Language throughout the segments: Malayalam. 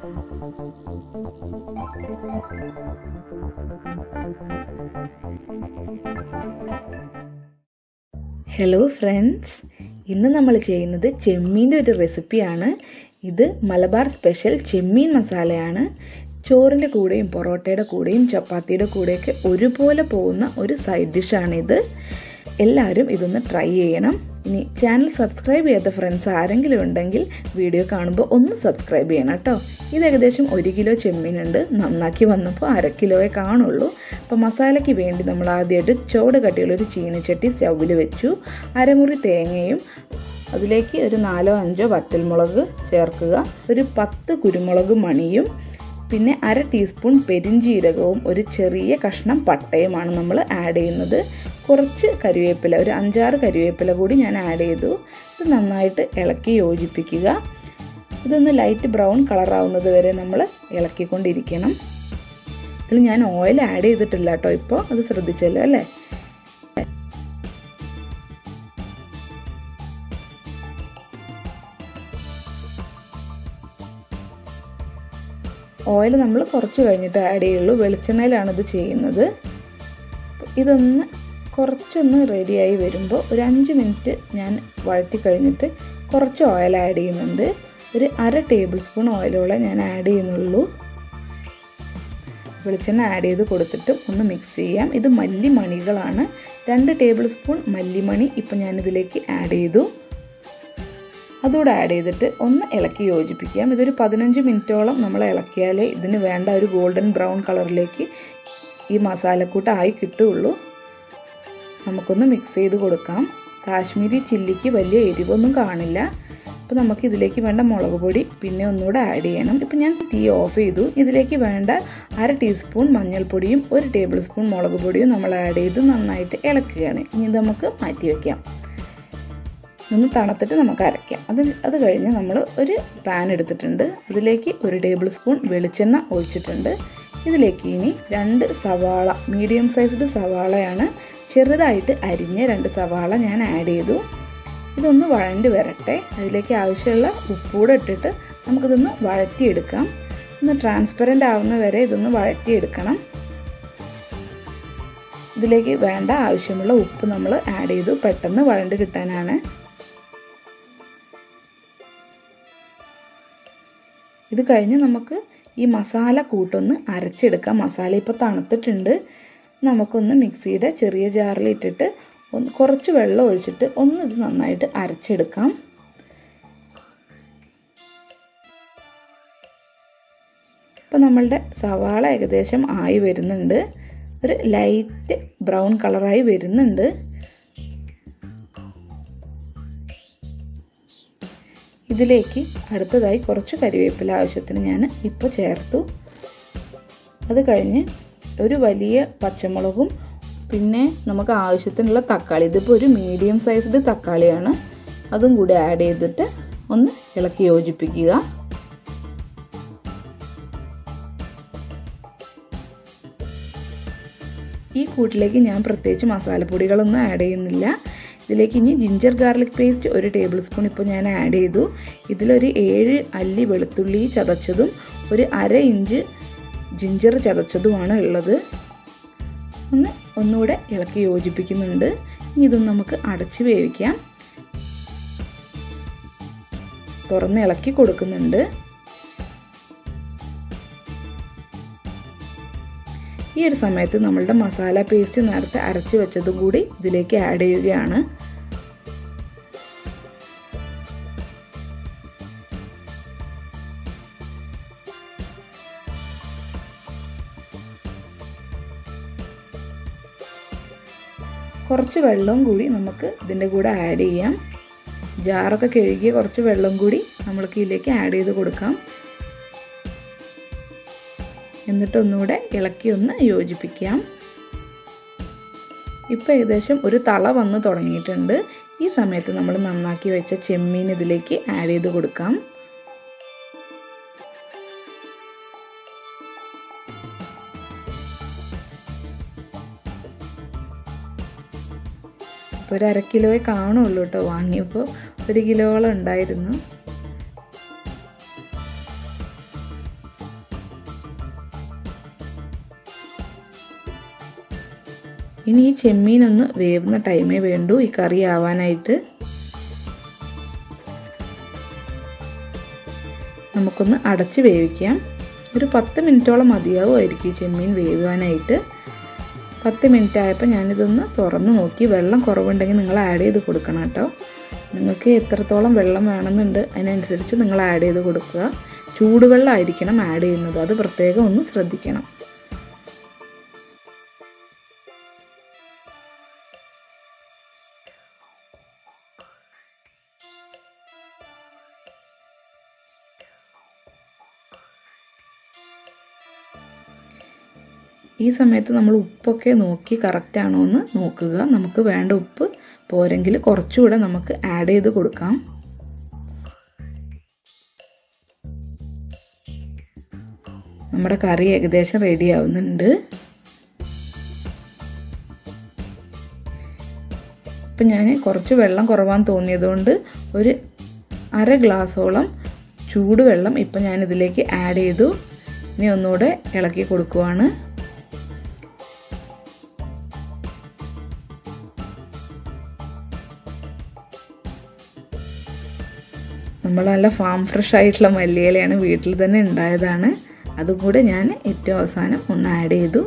ഹലോ ഫ്രണ്ട്സ്, ഇന്ന് നമ്മൾ ചെയ്യുന്നത് ചെമ്മീൻ്റെ ഒരു റെസിപ്പിയാണ്. ഇത് മലബാർ സ്പെഷ്യൽ ചെമ്മീൻ മസാലയാണ്. ചോറിൻ്റെ കൂടെയും പൊറോട്ടയുടെ കൂടെയും ചപ്പാത്തിയുടെ കൂടെയൊക്കെ ഒരുപോലെ പോകുന്ന ഒരു സൈഡ് ഡിഷാണിത്. എല്ലാവരും ഇതൊന്ന് ട്രൈ ചെയ്യണം. ഇനി ചാനൽ സബ്സ്ക്രൈബ് ചെയ്യാത്ത ഫ്രണ്ട്സ് ആരെങ്കിലും ഉണ്ടെങ്കിൽ വീഡിയോ കാണുമ്പോൾ ഒന്ന് സബ്സ്ക്രൈബ് ചെയ്യണം കേട്ടോ. ഇത് ഏകദേശം 1 കിലോ ചെമ്മീനുണ്ട്. നന്നാക്കി വന്നപ്പോൾ 1/2 കിലോയെ കാണുള്ളൂ. അപ്പോൾ മസാലയ്ക്ക് വേണ്ടി നമ്മൾ ആദ്യമായിട്ട് ചോട് കട്ടിയുള്ളൊരു ചീനിച്ചട്ടി സ്റ്റൗവിൽ വെച്ചു. അരമുറി തേങ്ങയും അതിലേക്ക് ഒരു 4-5 വറ്റൽമുളക് ചേർക്കുക. ഒരു 10 കുരുമുളക് മണിയും പിന്നെ 1/2 ടീസ്പൂൺ പെരിഞ്ചീരകവും ഒരു ചെറിയ കഷ്ണം പട്ടയുമാണ് നമ്മൾ ആഡ് ചെയ്യുന്നത്. കുറച്ച് കരിവേപ്പില, ഒരു 5-6 കരിവേപ്പില കൂടി ഞാൻ ആഡ് ചെയ്തു. ഇത് നന്നായിട്ട് ഇളക്കി യോജിപ്പിക്കുക. ഇതൊന്ന് ലൈറ്റ് ബ്രൗൺ കളറാവുന്നത് വരെ നമ്മൾ ഇളക്കിക്കൊണ്ടിരിക്കണം. ഇതിൽ ഞാൻ ഓയിൽ ആഡ് ചെയ്തിട്ടില്ല കേട്ടോ. ഇപ്പോൾ അത് ശ്രദ്ധിച്ചല്ലോ അല്ലേ. ഓയിൽ നമ്മൾ കുറച്ച് കഴിഞ്ഞിട്ട് ആഡ് ചെയ്യുള്ളൂ. വെളിച്ചെണ്ണയിലാണ് ഇത് ചെയ്യുന്നത്. ഇതൊന്ന് കുറച്ചൊന്ന് റെഡിയായി വരുമ്പോൾ ഒരു 5 മിനിറ്റ് ഞാൻ വഴറ്റി കഴിഞ്ഞിട്ട് കുറച്ച് ഓയിൽ ആഡ് ചെയ്യുന്നുണ്ട്. ഒരു 1/2 ടേബിൾ സ്പൂൺ ഓയിലോളം ഞാൻ ആഡ് ചെയ്യുന്നുള്ളൂ. വെളിച്ചെണ്ണ ആഡ് ചെയ്ത് കൊടുത്തിട്ട് ഒന്ന് മിക്സ് ചെയ്യാം. ഇത് മല്ലിമണികളാണ്. 2 ടേബിൾ സ്പൂൺ മല്ലിമണി ഇപ്പം ഞാനിതിലേക്ക് ആഡ് ചെയ്തു. അതുകൂടെ ആഡ് ചെയ്തിട്ട് ഒന്ന് ഇളക്കി യോജിപ്പിക്കാം. ഇതൊരു 15 മിനിറ്റോളം നമ്മൾ ഇളക്കിയാലേ ഇതിന് വേണ്ട ഒരു ഗോൾഡൻ ബ്രൗൺ കളറിലേക്ക് ഈ മസാലക്കൂട്ട് ആയി കിട്ടുകയുള്ളൂ. നമുക്കൊന്ന് മിക്സ് ചെയ്ത് കൊടുക്കാം. കാശ്മീരി ചില്ലിക്ക് വലിയ എരിവൊന്നും കാണില്ല. അപ്പോൾ നമുക്ക് ഇതിലേക്ക് വേണ്ട മുളക് പൊടി പിന്നെ ഒന്നുകൂടെ ആഡ് ചെയ്യണം. ഇപ്പം ഞാൻ തീ ഓഫ് ചെയ്തു. ഇതിലേക്ക് വേണ്ട 1/2 ടീസ്പൂൺ മഞ്ഞൾപ്പൊടിയും 1 ടേബിൾ സ്പൂൺ മുളക് പൊടിയും നമ്മൾ ആഡ് ചെയ്ത് നന്നായിട്ട് ഇളക്കുകയാണ്. ഇനി ഇത് നമുക്ക് മാറ്റി വയ്ക്കാം. ഒന്ന് തണുത്തിട്ട് നമുക്ക് അരയ്ക്കാം. അത് കഴിഞ്ഞ് നമ്മൾ ഒരു പാൻ എടുത്തിട്ടുണ്ട്. അതിലേക്ക് 1 ടേബിൾ സ്പൂൺ വെളിച്ചെണ്ണ ഒഴിച്ചിട്ടുണ്ട്. ഇതിലേക്ക് ഇനി 2 സവാള, മീഡിയം സൈസ്ഡ് സവാളയാണ്, ചെറുതായിട്ട് അരിഞ്ഞ 2 സവാള ഞാൻ ആഡ് ചെയ്തു. ഇതൊന്ന് വഴണ്ട് വരട്ടെ. അതിലേക്ക് ആവശ്യമുള്ള ഉപ്പൂടെ ഇട്ടിട്ട് നമുക്കിതൊന്ന് വഴറ്റിയെടുക്കാം. ഒന്ന് ട്രാൻസ്പെറൻ്റ് ആവുന്ന വരെ ഇതൊന്ന് വഴറ്റിയെടുക്കണം. ഇതിലേക്ക് വേണ്ട ആവശ്യമുള്ള ഉപ്പ് നമ്മൾ ആഡ് ചെയ്തു. പെട്ടെന്ന് വഴണ്ട് കിട്ടാനാണ്. ഇത് കഴിഞ്ഞ് നമുക്ക് ഈ മസാല കൂട്ടൊന്ന് അരച്ചെടുക്കാം. മസാല ഇപ്പോൾ തണുത്തിട്ടുണ്ട്. നമുക്കൊന്ന് മിക്സിയുടെ ചെറിയ ജാറിൽ ഇട്ടിട്ട് കുറച്ച് വെള്ളം ഒഴിച്ചിട്ട് ഒന്ന് ഇത് നന്നായിട്ട് അരച്ചെടുക്കാം. ഇപ്പോൾ നമ്മളുടെ സവാള ഏകദേശം ആയി വരുന്നുണ്ട്. ഒരു ലൈറ്റ് ബ്രൗൺ കളറായി വരുന്നുണ്ട്. ഇതിലേക്ക് അടുത്തതായി കുറച്ച് കരിവേപ്പില ആവശ്യത്തിന് ഞാൻ ഇപ്പോൾ ചേർത്തു. അത് കഴിഞ്ഞ് ഒരു വലിയ പച്ചമുളകും പിന്നെ നമുക്ക് ആവശ്യത്തിനുള്ള തക്കാളി, ഇതിപ്പോൾ ഒരു മീഡിയം സൈസ്ഡ് തക്കാളിയാണ്, അതും കൂടി ആഡ് ചെയ്തിട്ട് ഒന്ന് ഇളക്കി യോജിപ്പിക്കുക. ഈ കൂട്ടിലേക്ക് ഞാൻ പ്രത്യേകിച്ച് മസാലപ്പൊടികളൊന്നും ആഡ് ചെയ്യുന്നില്ല. ഇതിലേക്ക് ഇനി ginger garlic paste 1 table spoon ഇപ്പോൾ ഞാൻ ആഡ് ചെയ്തു. ഇതിലൊരു 7 അല്ലി വെളുത്തുള്ളി ചതച്ചതും ഒരു 1/2 ഇഞ്ച് ജിഞ്ചർ ചതച്ചതുമാണ് ഉള്ളത്. ഒന്നുകൂടെ ഇളക്കി യോജിപ്പിക്കുന്നുണ്ട്. ഇനി ഇതൊന്ന് നമുക്ക് അടച്ച് വേവിക്കാം. തുറന്ന് ഇളക്കി കൊടുക്കുന്നുണ്ട്. ഈ ഒരു സമയത്ത് നമ്മളുടെ മസാല പേസ്റ്റ് നേരത്തെ അരച്ച് വെച്ചതും കൂടി ഇതിലേക്ക് ആഡ് ചെയ്യുകയാണ്. കുറച്ച് വെള്ളവും കൂടി നമുക്ക് ഇതിൻ്റെ കൂടെ ആഡ് ചെയ്യാം. ജാറൊക്കെ കഴുകിയ കുറച്ച് വെള്ളം കൂടി നമ്മൾക്ക് ഇതിലേക്ക് ആഡ് ചെയ്ത് കൊടുക്കാം. എന്നിട്ട് ഒന്നുകൂടെ ഇളക്കി ഒന്ന് യോജിപ്പിക്കാം. ഇപ്പോൾ ഏകദേശം ഒരു തള വന്ന് തുടങ്ങിയിട്ടുണ്ട്. ഈ സമയത്ത് നമ്മൾ നന്നാക്കി വെച്ച ചെമ്മീൻ ഇതിലേക്ക് ആഡ് ചെയ്ത് കൊടുക്കാം. ഇപ്പോൾ ഒരു 1/2 കിലോയെ കാണുള്ളൂ കേട്ടോ. വാങ്ങിയപ്പോൾ 1 കിലോളം ഉണ്ടായിരുന്നു. ഇനി ഈ ചെമ്മീൻ ഒന്ന് വേവുന്ന ടൈമേ വേണ്ടൂ ഈ കറി ആവാനായിട്ട്. നമുക്കൊന്ന് അടച്ച് വേവിക്കാം. ഒരു 10 മിനിറ്റോളം മതിയാവുമായിരിക്കും ഈ ചെമ്മീൻ വേവാനായിട്ട്. 10 മിനിറ്റ് ആയപ്പോൾ ഞാനിതൊന്ന് തുറന്ന് നോക്കി. വെള്ളം കുറവുണ്ടെങ്കിൽ നിങ്ങൾ ആഡ് ചെയ്ത് കൊടുക്കണം കേട്ടോ. നിങ്ങൾക്ക് എത്രത്തോളം വെള്ളം വേണമെന്നുണ്ട് അതിനനുസരിച്ച് നിങ്ങൾ ആഡ് ചെയ്ത് കൊടുക്കുക. ചൂടുവെള്ളമായിരിക്കണം ആഡ് ചെയ്യുന്നത്, അത് പ്രത്യേകം ഒന്ന് ശ്രദ്ധിക്കണം. ഈ സമയത്ത് നമ്മൾ ഉപ്പൊക്കെ നോക്കി കറക്റ്റ് ആണോ എന്ന് നോക്കുക. നമുക്ക് വേണ്ട ഉപ്പ് പോരെങ്കിൽ കുറച്ചുകൂടെ നമുക്ക് ആഡ് ചെയ്ത് കൊടുക്കാം. നമ്മുടെ കറി ഏകദേശം റെഡി ആവുന്നുണ്ട്. ഇപ്പം ഞാൻ കുറച്ച് വെള്ളം കുറവാന്ന് തോന്നിയതുകൊണ്ട് ഒരു 1/2 ഗ്ലാസോളം ചൂടുവെള്ളം ഇപ്പം ഞാൻ ഇതിലേക്ക് ആഡ് ചെയ്തു. ഇനി ഒന്നുകൂടെ ഇളക്കി കൊടുക്കുവാണ്. നമ്മൾ നല്ല ഫാം ഫ്രഷ് ആയിട്ടുള്ള മല്ലിയിലയാണ്, വീട്ടിൽ തന്നെ ഉണ്ടായതാണ്. അതും കൂടെ ഞാൻ ഏറ്റവും അവസാനം ഒന്ന് ആഡ് ചെയ്തു.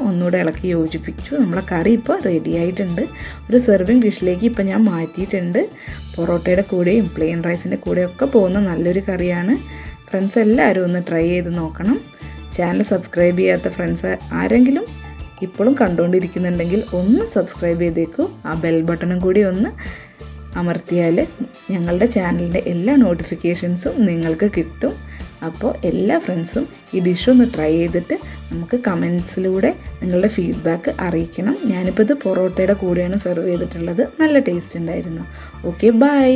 ഒന്നുകൂടെ ഇളക്കി യോജിപ്പിച്ചു. നമ്മളെ കറി ഇപ്പോൾ റെഡി ആയിട്ടുണ്ട്. ഒരു സെർവിങ് ഡിഷിലേക്ക് ഇപ്പോൾ ഞാൻ മാറ്റിയിട്ടുണ്ട്. പൊറോട്ടയുടെ കൂടെയും പ്ലെയിൻ റൈസിൻ്റെ കൂടെയൊക്കെ പോകുന്ന നല്ലൊരു കറിയാണ്. ഫ്രണ്ട്സ് എല്ലാവരും ഒന്ന് ട്രൈ ചെയ്ത് നോക്കണം. ചാനൽ സബ്സ്ക്രൈബ് ചെയ്യാത്ത ഫ്രണ്ട്സ് ആരെങ്കിലും ഇപ്പോഴും കണ്ടുകൊണ്ടിരിക്കുന്നുണ്ടെങ്കിൽ ഒന്ന് സബ്സ്ക്രൈബ് ചെയ്തേക്കൂ. ആ ബെൽ ബട്ടണും കൂടി ഒന്ന് അമർത്തിയാൽ ഞങ്ങളുടെ ചാനലിൻ്റെ എല്ലാ നോട്ടിഫിക്കേഷൻസും നിങ്ങൾക്ക് കിട്ടും. അപ്പോൾ എല്ലാ ഫ്രണ്ട്സും ഈ ഡിഷ് ഒന്ന് ട്രൈ ചെയ്തിട്ട് നമുക്ക് കമൻസിലൂടെ നിങ്ങളുടെ ഫീഡ്ബാക്ക് അറിയിക്കണം. ഞാനിപ്പോൾ ഇത് പൊറോട്ടയുടെ കൂടെയാണ് സെർവ് ചെയ്തിട്ടുള്ളത്. നല്ല ടേസ്റ്റ് ഉണ്ടായിരുന്നു. Okay, by.